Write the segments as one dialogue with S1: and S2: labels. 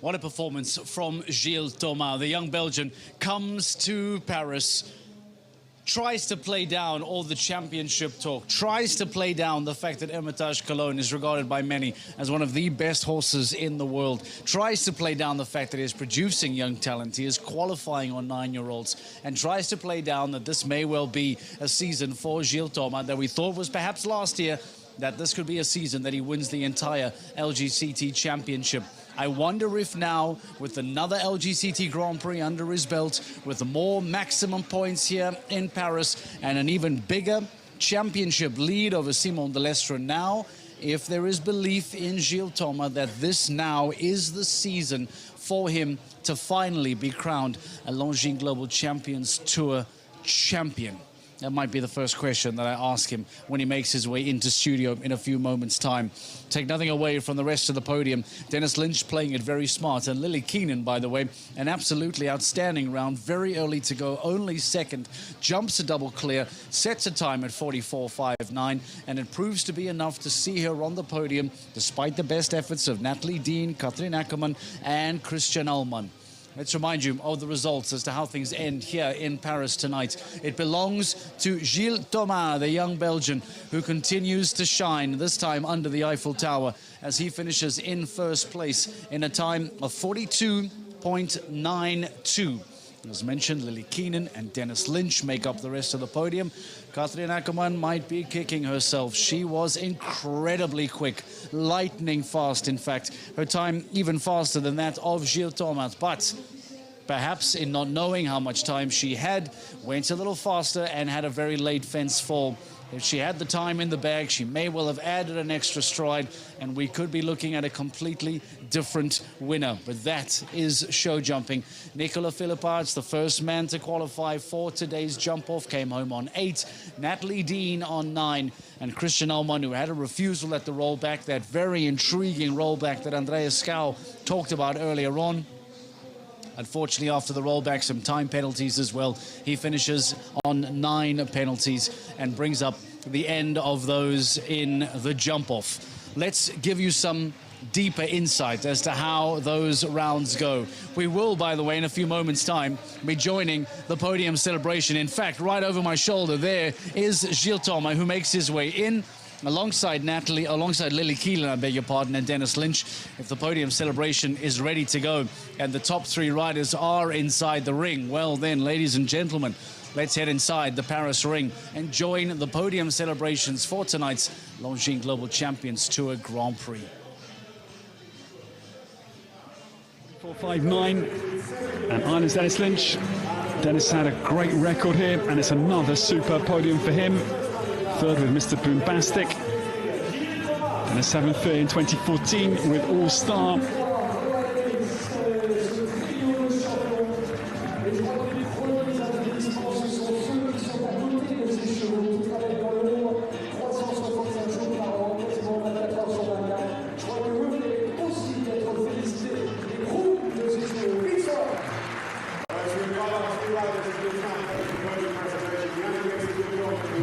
S1: What a performance from Gilles Thomas. The young Belgian comes to Paris, tries to play down all the championship talk, tries to play down the fact that Hermitage Cologne is regarded by many as one of the best horses in the world, tries to play down the fact that he is producing young talent, he is qualifying on 9-year-olds, and tries to play down that this may well be a season for Gilles Thomas that we thought was perhaps last year, that this could be a season that he wins the entire LGCT championship. I wonder if now, with another LGCT Grand Prix under his belt, with more maximum points here in Paris, and an even bigger championship lead over Simon Delestre now, if there is belief in Gilles Thomas that this now is the season for him to finally be crowned a Longines Global Champions Tour champion. That might be the first question that I ask him when he makes his way into studio in a few moments' time. Take nothing away from the rest of the podium. Dennis Lynch playing it very smart. And Lily Keenan, by the way, an absolutely outstanding round. Very early to go, only second. Jumps a double clear, sets a time at 44.59. And it proves to be enough to see her on the podium, despite the best efforts of Natalie Dean, Kathleen Ackermann, and Christian Ullmann. Let's remind you of the results as to how things end here in Paris tonight. It belongs to Gilles Thomas, the young Belgian, who continues to shine, this time under the Eiffel Tower, as he finishes in first place in a time of 42.92. As mentioned, Lily Keenan and Dennis Lynch make up the rest of the podium. Kathleen Ackermann might be kicking herself. She was incredibly quick, lightning fast, in fact. Her time even faster than that of Gilles Thomas. But perhaps in not knowing how much time she had, went a little faster and had a very late fence fall. If she had the time in the bag, she may well have added an extra stride, and we could be looking at a completely different winner. But that is show jumping. Nicolas Philipparts, the first man to qualify for today's jump-off, came home on 8. Natalie Dean on 9. And Christian Ullmann, who had a refusal at the rollback, that very intriguing rollback that Andreas Schouw talked about earlier on. Unfortunately, after the rollback, some time penalties as well. He finishes on 9 penalties and brings up the end of those in the jump-off. Let's give you some deeper insight as to how those rounds go. We will, by the way, in a few moments' time, be joining the podium celebration. In fact, right over my shoulder there is Gilles Thomas, who makes his way in, alongside Lily Keenan, I beg your pardon, and Dennis Lynch. If the podium celebration is ready to go and the top 3 riders are inside the ring, well then, ladies and gentlemen, let's head inside the Paris ring and join the podium celebrations for tonight's Longines Global Champions Tour Grand Prix.
S2: 4.59 and Ireland's Dennis Lynch. Dennis had a great record here, and it's another super podium for him. Third with Mr. Boombastic, and a 7th in 2014 with All Star.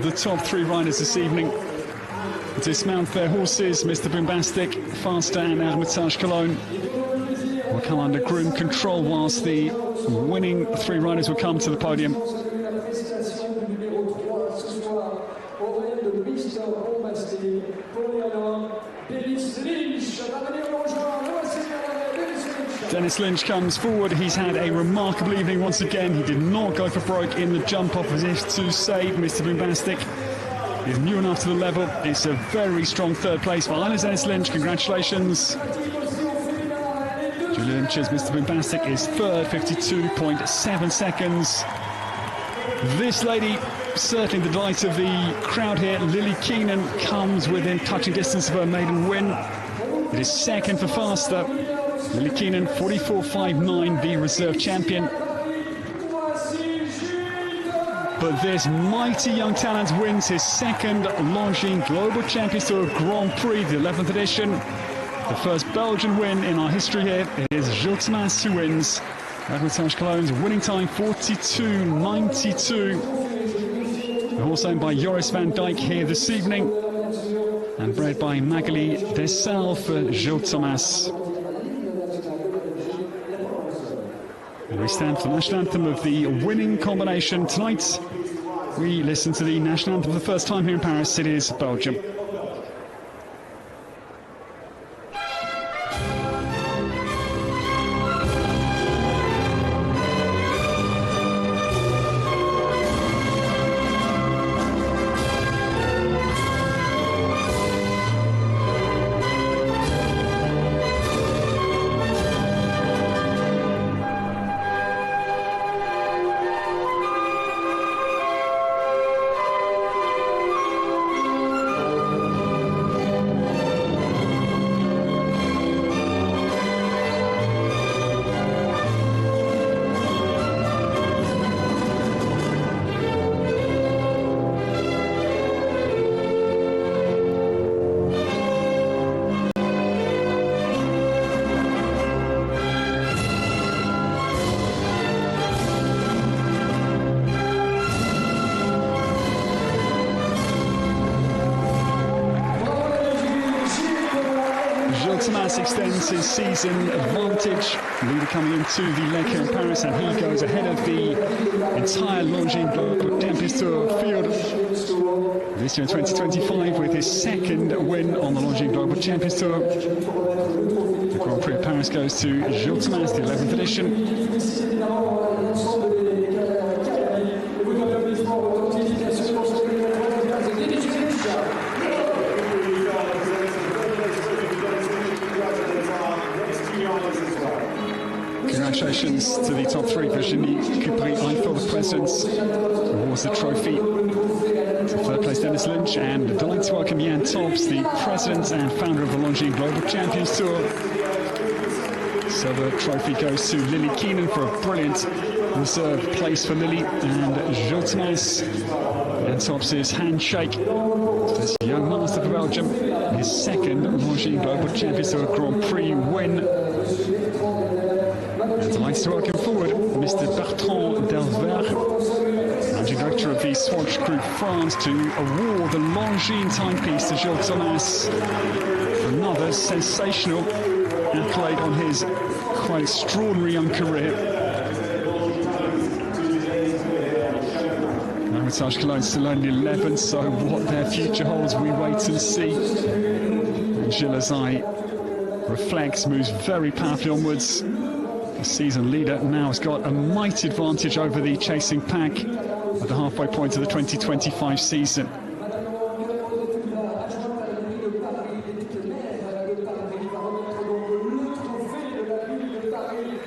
S2: The top 3 riders this evening dismount their horses. Mr. Boombastic, Faster, and Hermitage Cologne will come under groom control whilst the winning 3 riders will come to the podium. Dennis Lynch comes forward. He's had a remarkable evening once again. He did not go for broke in the jump-off, as if to say Mr. Boombastic is new enough to the level. It's a very strong 3rd place for Ireland's Dennis Lynch. Congratulations. Julie Lynch's Mr. Boombastic is 3rd, 52.7 seconds. This lady, certainly the delight of the crowd here. Lily Keenan comes within touching distance of her maiden win. It is 2nd for Faster. Lily Keenan, 44.59, the reserve champion. But this mighty young talent wins his 2nd Longines Global Champions Tour Grand Prix, the 11th edition. The first Belgian win in our history here. It is Gilles Thomas who wins. Hermitage Cologne's winning time, 42.92. The horse owned by Joris van Dijk here this evening, and bred by Magali Dessal for Gilles Thomas. We stand for the national anthem of the winning combination. Tonight, we listen to the national anthem for the first time here in Paris. It is Belgium. Extends his season advantage, leader coming into the leg here in Paris, and he goes ahead of the entire Longines Global Champions Tour field this year in 2025 with his second win on the Longines Global Champions Tour. The Grand Prix of Paris goes to Gilles Thomas, the 11th edition. Congratulations to the top three. Virginie Coupery-Eiffel, the president, awards the trophy to third place Dennis Lynch, and I'd like to welcome Jan Tobbs, the president and founder of the Longines Global Champions Tour. So the trophy goes to Lily Keenan for a brilliant reserve place for Lily, and Gilles Thomas. Jan Tobbs' handshake to this young master for Belgium, his second Longines Global Champions Tour Grand Prix win. And delighted to welcome forward Mr. Bertrand Delvert, managing director of the Swatch Group France, to award the Longines timepiece to Gilles Thomas for another sensational accolade on his quite extraordinary young career. Hermitage Cologne still only 11, so what their future holds, we wait and see. And Gilles, as I reflect, moves very powerfully onwards. The season leader now has got a mighty advantage over the chasing pack at the halfway point of the 2025 season.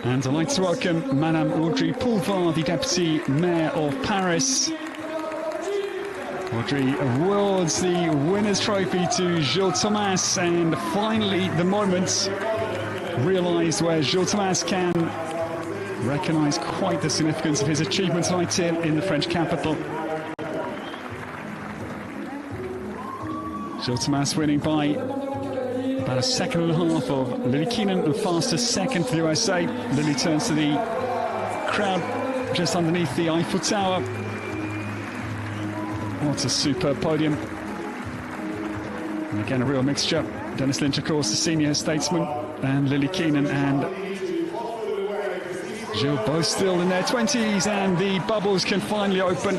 S2: And I'd like to welcome Madame Audrey Poulvard, the Deputy Mayor of Paris. Audrey awards the winner's trophy to Gilles Thomas, and finally the moment realised where Gilles Thomas can recognise quite the significance of his achievement tonight here in the French capital. Gilles Thomas winning by about a second and a half of Lily Keenan, and fastest second for the USA. Lily turns to the crowd just underneath the Eiffel Tower. What a superb podium. And again, a real mixture. Dennis Lynch, of course, the senior statesman, and Lily Keenan and Gilles both still in their 20s, and the bubbles can finally open.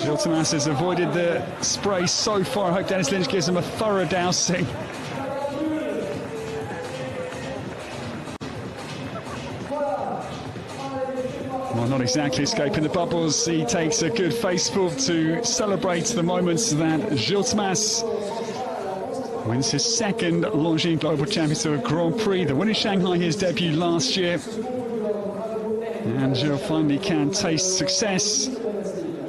S2: Gilles Thomas has avoided the spray so far. I hope Dennis Lynch gives him a thorough dousing. Well, not exactly escaping the bubbles. He takes a good faceful to celebrate the moments that Gilles Thomas wins his second Longines Global Champions Tour Grand Prix. The win in Shanghai, his debut last year. And Gilles finally can taste success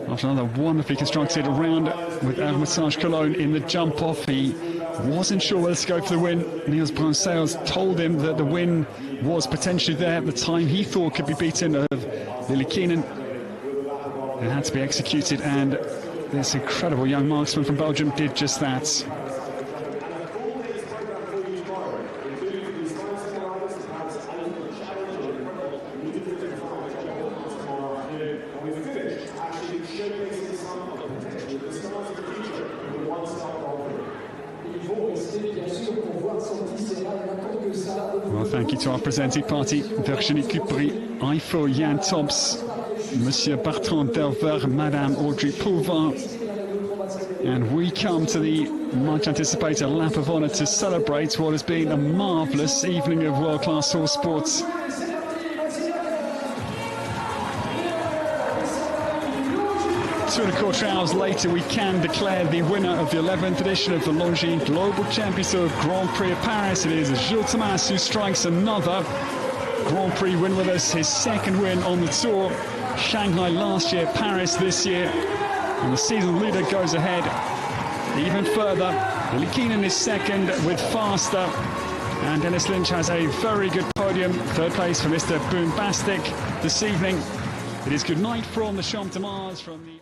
S2: after another wonderfully constructed round with Hermitage Cologne in the jump-off. He wasn't sure whether to go for the win. Niels Brunsels told him that the win was potentially there at the time he thought could be beaten of Lily Keenan. It had to be executed, and this incredible young marksman from Belgium did just that.
S3: Il faut rester bien sûr pour voir son petit Serra.
S2: Well, thank you to our presenting party, Virginie Cupry, IFO Jan Tobbs, Monsieur Bertrand Delver, Madame Audrey Pouvin. And we come to the much anticipated lap of honour to celebrate what has been a marvellous evening of world-class horse sports. Two and a quarter hours later, we can declare the winner of the 11th edition of the Longines Global Championship Grand Prix of Paris. It is Gilles Thomas who strikes another Grand Prix win with us, his second win on the Tour. Shanghai last year, Paris this year. And the season leader goes ahead even further. Lily Keenan is second with Faster. And Dennis Lynch has a very good podium. Third place for Mr. Boombastic this evening. It is good night from the Champ de Mars from the...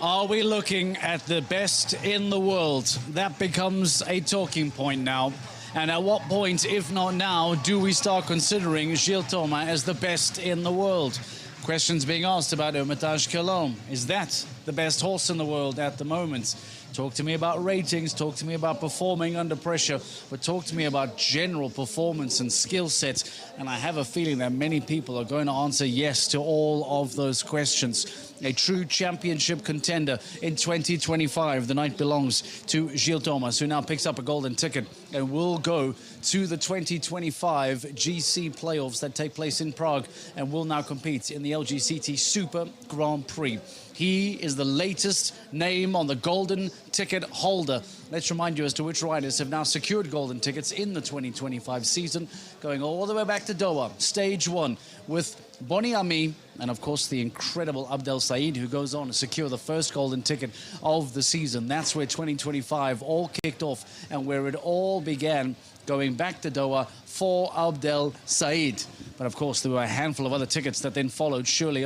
S1: Are we looking at the best in the world? That becomes a talking point now. And at what point, if not now, do we start considering Gilles Thomas as the best in the world? Questions being asked about Hermitage Cologne. Is that the best horse in the world at the moment? Talk to me about ratings, talk to me about performing under pressure, but talk to me about general performance and skill set. And I have a feeling that many people are going to answer yes to all of those questions. A true championship contender in 2025. The night belongs to Gilles Thomas, who now picks up a golden ticket and will go to the 2025 GC playoffs that take place in Prague and will now compete in the LGCT Super Grand Prix. He is the latest name on the golden ticket holder. Let's remind you as to which riders have now secured golden tickets in the 2025 season, going all the way back to Doha, stage 1, with Boni Ami and, of course, the incredible Abdel Said, who goes on to secure the first golden ticket of the season. That's where 2025 all kicked off and where it all began, going back to Doha for Abdel Said. But, of course, there were a handful of other tickets that then followed shortly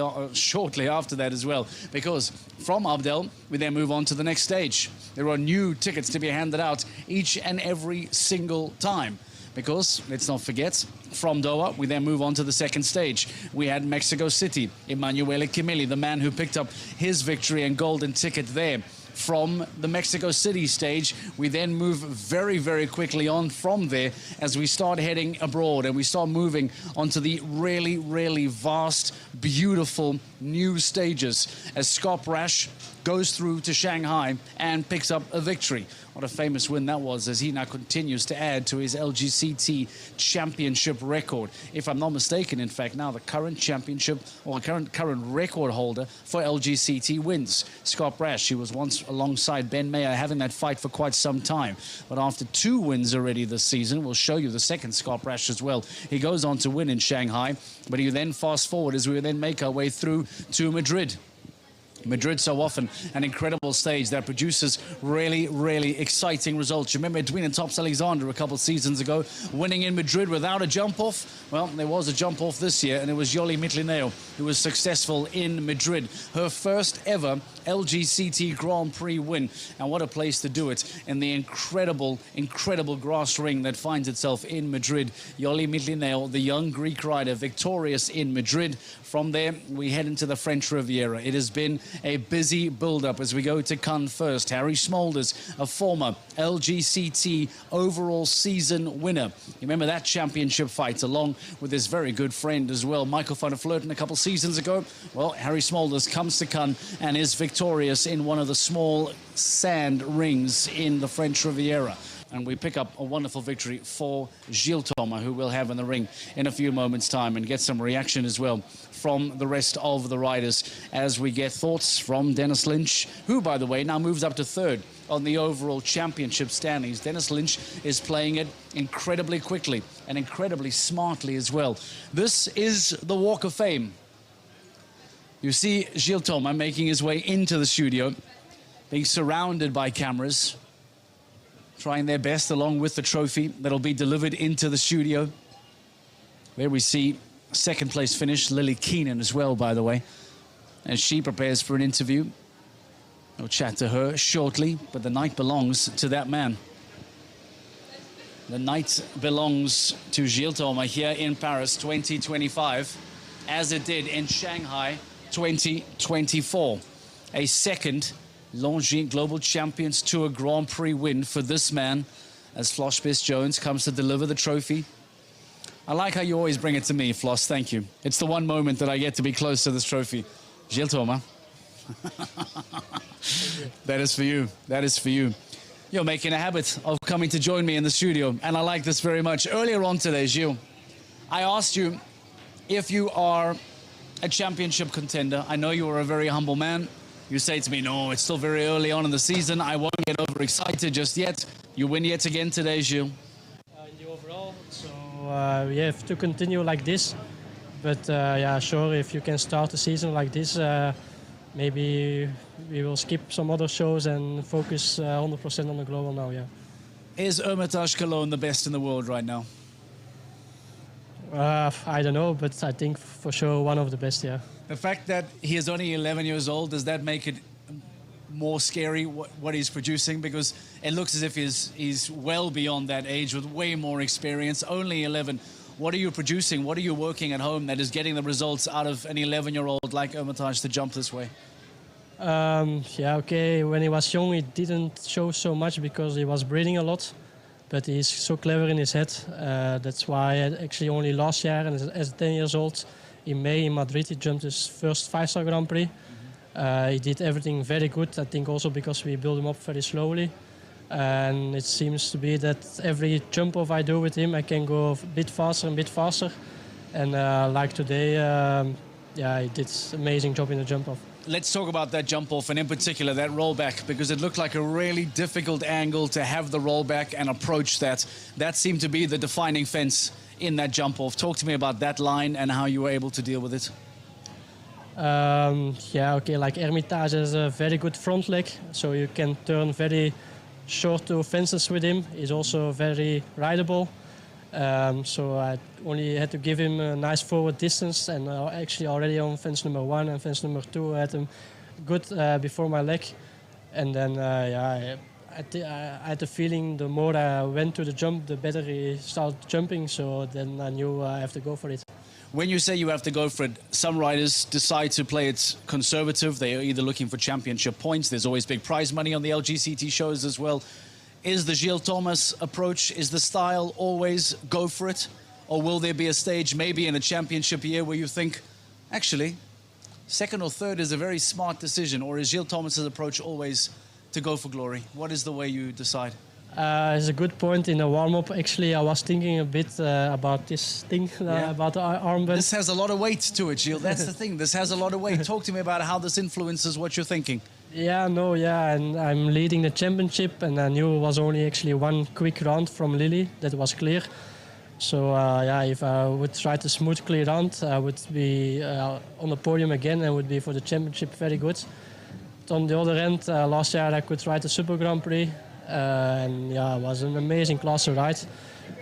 S1: after that as well, because from Abdel, we then move on to the next stage. There are new tickets to be handed out each and every single time. Because, let's not forget, from Doha, we then move on to the second stage. We had Mexico City, Emanuele Kimeli, the man who picked up his victory and golden ticket there. From the Mexico City stage, we then move very, very quickly on from there as we start heading abroad and we start moving onto the really, really vast, beautiful new stages as Scott Rash goes through to Shanghai and picks up a victory. What a famous win that was, as he now continues to add to his LGCT championship record. If I'm not mistaken, in fact, now the current championship or current record holder for LGCT wins. Scott Brash, who was once alongside Ben Mayer having that fight for quite some time. But after 2 wins already this season, we'll show you the second Scott Brash as well. He goes on to win in Shanghai, but he then fast forward as we then make our way through to Madrid. Madrid, so often an incredible stage that produces really, really exciting results. You remember Edwina Tops-Alexander a couple seasons ago, winning in Madrid without a jump-off? Well, there was a jump-off this year, and it was Yoli Mitlineo who was successful in Madrid. Her first ever LGCT Grand Prix win, and what a place to do it in the incredible, incredible grass ring that finds itself in Madrid. Yoli Mitlineo, the young Greek rider, victorious in Madrid. From there, we head into the French Riviera. It has been a busy build-up as we go to Cannes first. Harry Smolders, a former LGCT overall season winner. You remember that championship fight along with his very good friend as well, Michael van der Vleuten, a couple seasons ago. Well, Harry Smolders comes to Cannes and is victorious in one of the small sand rings in the French Riviera. And we pick up a wonderful victory for Gilles Thomas, who we'll have in the ring in a few moments' time, and get some reaction as well from the rest of the riders as we get thoughts from Dennis Lynch, who, by the way, now moves up to 3rd on the overall championship standings. Dennis Lynch is playing it incredibly quickly and incredibly smartly as well. This is the Walk of Fame. You see Gilles Thomas making his way into the studio, being surrounded by cameras, trying their best along with the trophy that'll be delivered into the studio. There we see second place finish, Lily Keenan as well, by the way, as she prepares for an interview. We'll chat to her shortly, but the night belongs to that man. The night belongs to Gilles Thomas here in Paris 2025, as it did in Shanghai 2024. A second Longines Global Champions Tour Grand Prix win for this man, as Floss Jones comes to deliver the trophy. I like how you always bring it to me, Floss. Thank you. It's the one moment that I get to be close to this trophy. Gilles Thomas. That is for you. That is for you. You're making a habit of coming to join me in the studio, and I like this very much. Earlier on today, Gilles, I asked you if you are a championship contender. I know you are a very humble man. You say to me, no, it's still very early on in the season. I won't get overexcited just yet. You win yet again today, Gilles.
S3: In the overall, so we have to continue like this. But yeah, sure, if you can start the season like this, maybe we will skip some other shows and focus 100% on the global now, yeah.
S1: Is Hermitage Cologne the best in the world right now?
S3: I don't know, but I think for sure one of the best, yeah.
S1: The fact that he is only 11 years old, does that make it more scary what he's producing? Because it looks as if he's well beyond that age with way more experience, only 11. What are you producing? What are you working at home that is getting the results out of an 11-year-old like Hermitage to jump this way?
S3: Yeah, okay, when he was young he didn't show so much because he was breathing a lot. But he's so clever in his head. That's why actually only last year, and as 10 years old, in May in Madrid, he jumped his first 5-star Grand Prix. He did everything very good, I think also because we built him up very slowly. And it seems to be that every jump off I do with him, I can go a bit faster and a bit faster. And like today, yeah, he did an amazing job in the jump off.
S1: Let's talk about that jump off, and in particular that rollback, because it looked like a really difficult angle to have the rollback and approach that. That seemed to be the defining fence in that jump off. Talk to me about that line and how you were able to deal with it.
S3: Yeah, okay, like Hermitage has a very good front leg, so you can turn very short to fences with him. He's also very rideable. So I only had to give him a nice forward distance, and actually already on fence number 1 and fence number 2 I had him good before my leg. And then yeah, I had the feeling the more I went to the jump, the better he started jumping, so then I knew I have to go for it.
S1: When you say you have to go for it, some riders decide to play it conservative. They are either looking for championship points. There's always big prize money on the LGCT shows as well. Is the Gilles Thomas approach, is the style always go for it? Or will there be a stage maybe in a championship year where you think, actually, second or third is a very smart decision? Or is Gilles Thomas's approach always to go for glory? What is the way you decide?
S3: It's a good point. In the warm-up, actually, I was thinking a bit about this thing, about the armband.
S1: This has a lot of weight to it, Gilles. That's the thing. This has a lot of weight. Talk to me about how this influences what you're thinking.
S3: Yeah, no, yeah, and I'm leading the championship, and I knew it was only actually one quick round from Lily. That was clear. So yeah, if I would try to smooth clear round, I would be on the podium again and would be for the championship very good. But on the other end, last year I could ride the Super Grand Prix. And yeah, it was an amazing class to ride,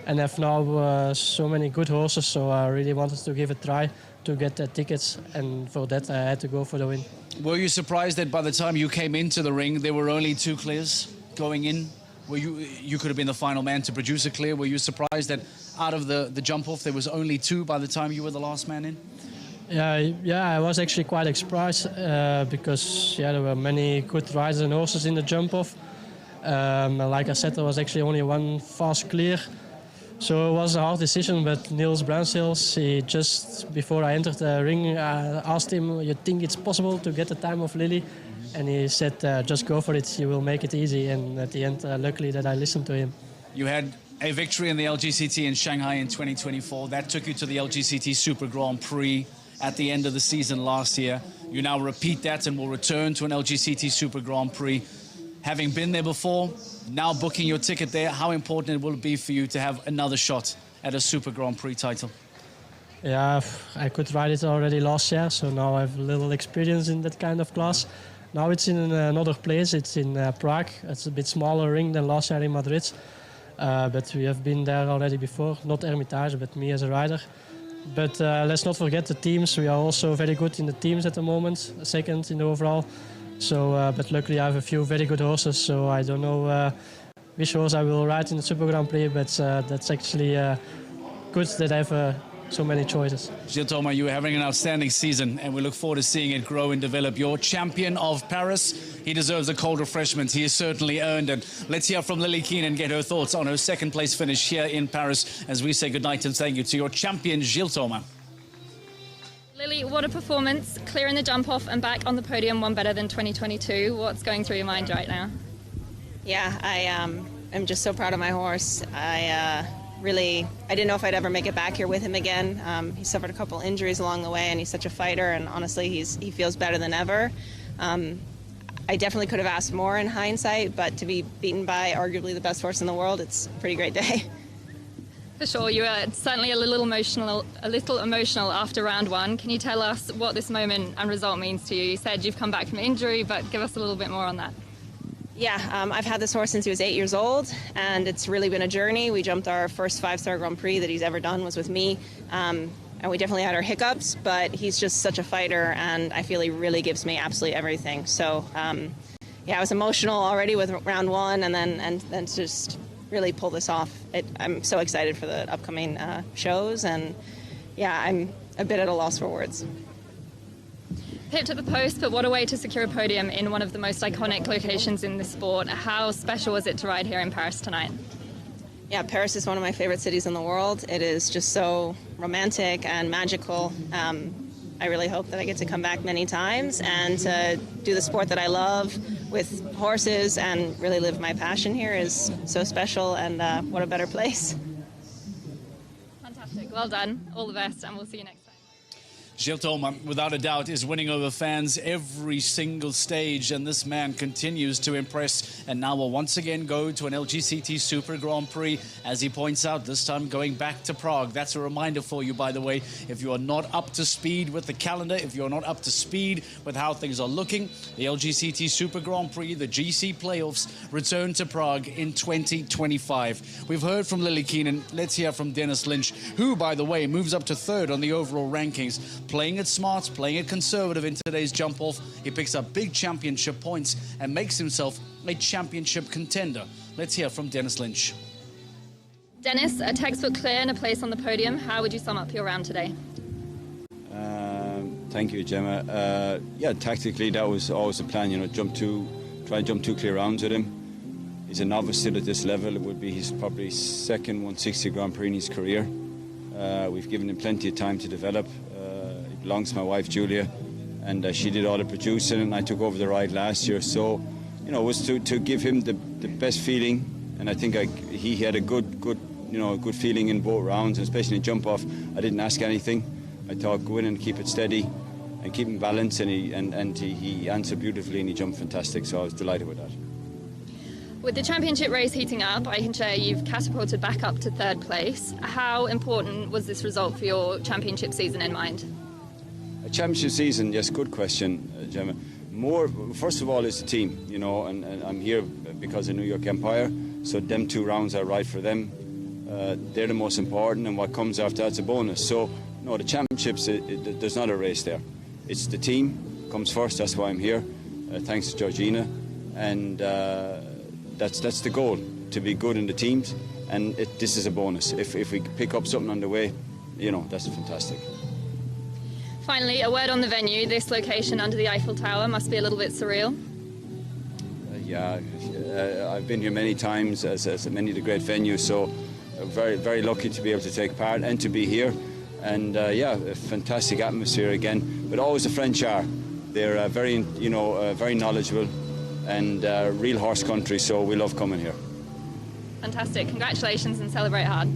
S3: and have now so many good horses, so I really wanted to give it a try to get the tickets, and for that I had to go for the win.
S1: Were you surprised that by the time you came into the ring there were only 2 clears going in? Were you could have been the final man to produce a clear? Were you surprised that out of the jump off there was only 2 by the time you were the last man in?
S3: Yeah, I was actually quite surprised because yeah, there were many good riders and horses in the jump off. Like I said, there was actually only one fast clear, so it was a hard decision. But Niels Bruinseels, he just before I entered the ring, I asked him, "You think it's possible to get the time of Lily?" And he said, "Just go for it. You will make it easy." And at the end, luckily that I listened to him.
S1: You had a victory in the LGCT in Shanghai in 2024. That took you to the LGCT Super Grand Prix at the end of the season last year. You now repeat that and will return to an LGCT Super Grand Prix. Having been there before, now booking your ticket there, how important will it be for you to have another shot at a Super Grand Prix title?
S3: Yeah, I could ride it already last year, so now I have a little experience in that kind of class. Now it's in another place, it's in Prague. It's a bit smaller ring than last year in Madrid. But we have been there already before, not Hermitage, but me as a rider. But let's not forget the teams. We are also very good in the teams at the moment, second in the overall. So, but luckily I have a few very good horses, so I don't know which horse I will ride in the Super Grand Prix, but that's actually good that I have a so many choices.
S1: Gilles Thomas, you are having an outstanding season, and we look forward to seeing it grow and develop. You're champion of Paris. He deserves a cold refreshment. He has certainly earned it. Let's hear from Lily Keenan, get her thoughts on her second place finish here in Paris as we say goodnight and thank you to your champion, Gilles Thomas.
S4: Lily, what a performance. Clearing the jump off and back on the podium, one better than 2022. What's going through your mind right now?
S5: Yeah, I am just so proud of my horse. I didn't know if I'd ever make it back here with him again. He suffered a couple injuries along the way, and he's such a fighter, and honestly, he feels better than ever. I definitely could have asked more in hindsight, but to be beaten by arguably the best horse in the world, it's a pretty great day.
S4: For sure, you were certainly a little emotional after round one. Can you tell us what this moment and result means to you? You said you've come back from injury, but give us a little bit more on that.
S5: Yeah, I've had this horse since he was 8 years old, and it's really been a journey. We jumped our first 5-star Grand Prix that he's ever done was with me, and we definitely had our hiccups, but he's just such a fighter, and I feel he really gives me absolutely everything. So, yeah, I was emotional already with round one, and then to just really pull this off. I'm so excited for the upcoming shows, and yeah, I'm a bit at a loss for words.
S4: Pipped at the post, but what a way to secure a podium in one of the most iconic locations in the sport. How special was it to ride here in Paris tonight?
S5: Yeah, Paris is one of my favorite cities in the world. It is just so romantic and magical. I really hope that I get to come back many times and to do the sport that I love with horses and really live my passion here is so special, and what a better place.
S4: Fantastic, well done, all the best, and we'll see you next time.
S1: Gilles Thomas, without a doubt, is winning over fans every single stage, and this man continues to impress. And now will once again go to an LGCT Super Grand Prix, as he points out, this time going back to Prague. That's a reminder for you, by the way, if you are not up to speed with the calendar, if you're not up to speed with how things are looking, the LGCT Super Grand Prix, the GC playoffs, return to Prague in 2025. We've heard from Lily Keenan. Let's hear from Dennis Lynch, who, by the way, moves up to third on the overall rankings. Playing it smart, playing it conservative in today's jump-off. He picks up big championship points and makes himself a championship contender. Let's hear from Dennis Lynch.
S4: Dennis, a textbook clear and a place on the podium. How would you sum up your round today?
S6: Thank you, Gemma. Yeah, tactically that was always the plan, you know, try and jump 2 clear rounds with him. He's a novice still at this level. It would be his probably second 160 Grand Prix in his career. We've given him plenty of time to develop. It belongs to my wife Julia, and she did all the producing, and I took over the ride last year. So, you know, it was to give him the best feeling, and I think he had a good feeling in both rounds, especially in jump off. I didn't ask anything. I thought go in and keep it steady and keep him balanced, and he answered beautifully and he jumped fantastic. So I was delighted with that.
S4: With the championship race heating up, I can share you've catapulted back up to third place. How important was this result for your championship season in mind?
S6: A championship season, yes, good question, Gemma. First of all, is the team, you know, and I'm here because of New York Empire, so them 2 rounds I ride for them. They're the most important, and what comes after that's a bonus. So, no, the championships, there's not a race there. It's the team comes first. That's why I'm here. Thanks to Georgina, and that's the goal, to be good in the teams, and this is a bonus. If we pick up something on the way, you know, that's fantastic.
S4: Finally, a word on the venue. This location under the Eiffel Tower must be a little bit surreal.
S6: Yeah, I've been here many times as many of the great venues, so very, very lucky to be able to take part and to be here. And yeah, a fantastic atmosphere again. But always the French are. They're very knowledgeable and real horse country, so we love coming here.
S4: Fantastic. Congratulations and celebrate hard.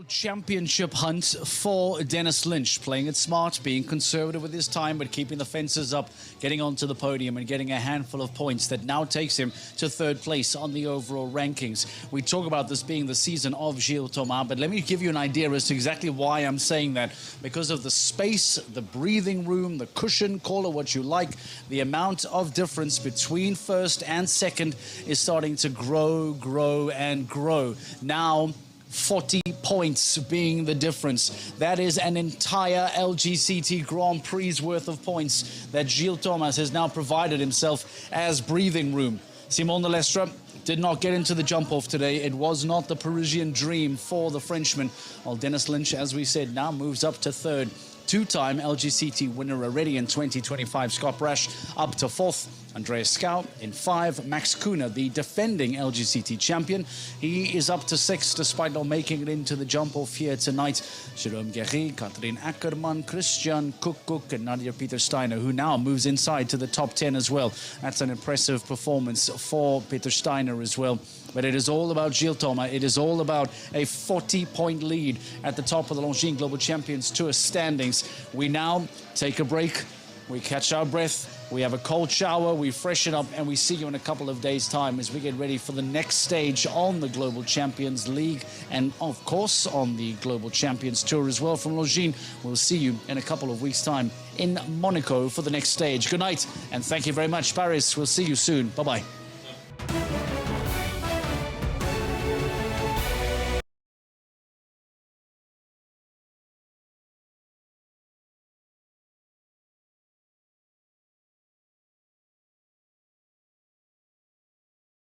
S1: Championship hunt for Dennis Lynch, playing it smart, being conservative with his time, but keeping the fences up, getting onto the podium and getting a handful of points that now takes him to third place on the overall rankings. We talk about this being the season of Gilles Thomas, but let me give you an idea as to exactly why I'm saying that. Because of the space, the breathing room, the cushion, call it what you like, the amount of difference between first and second is starting to grow and grow. Now, 40 points being the difference. That is an entire LGCT Grand Prix worth of points that Gilles Thomas has now provided himself as breathing room. Simon de Lestre did not get into the jump-off today. It was not the Parisian dream for the Frenchman. While Dennis Lynch, as we said, now moves up to third. Two-time LGCT winner already in 2025. Scott Brash up to fourth. Andreas Scout in 5. Max Kuhne, the defending LGCT champion, he is up to 6 despite not making it into the jump-off here tonight. Jerome Guéry, Kathleen Ackermann, Christian Kukuk and Nadia Peter Steiner, who now moves inside to the top 10 as well. That's an impressive performance for Peter Steiner as well. But it is all about Gilles Thomas. It is all about a 40-point lead at the top of the Longines Global Champions Tour standings. We now take a break. We catch our breath. We have a cold shower, we freshen up, and we see you in a couple of days' time as we get ready for the next stage on the Global Champions League and, of course, on the Global Champions Tour as well from Longines. We'll see you in a couple of weeks' time in Monaco for the next stage. Good night, and thank you very much, Paris. We'll see you soon. Bye-bye.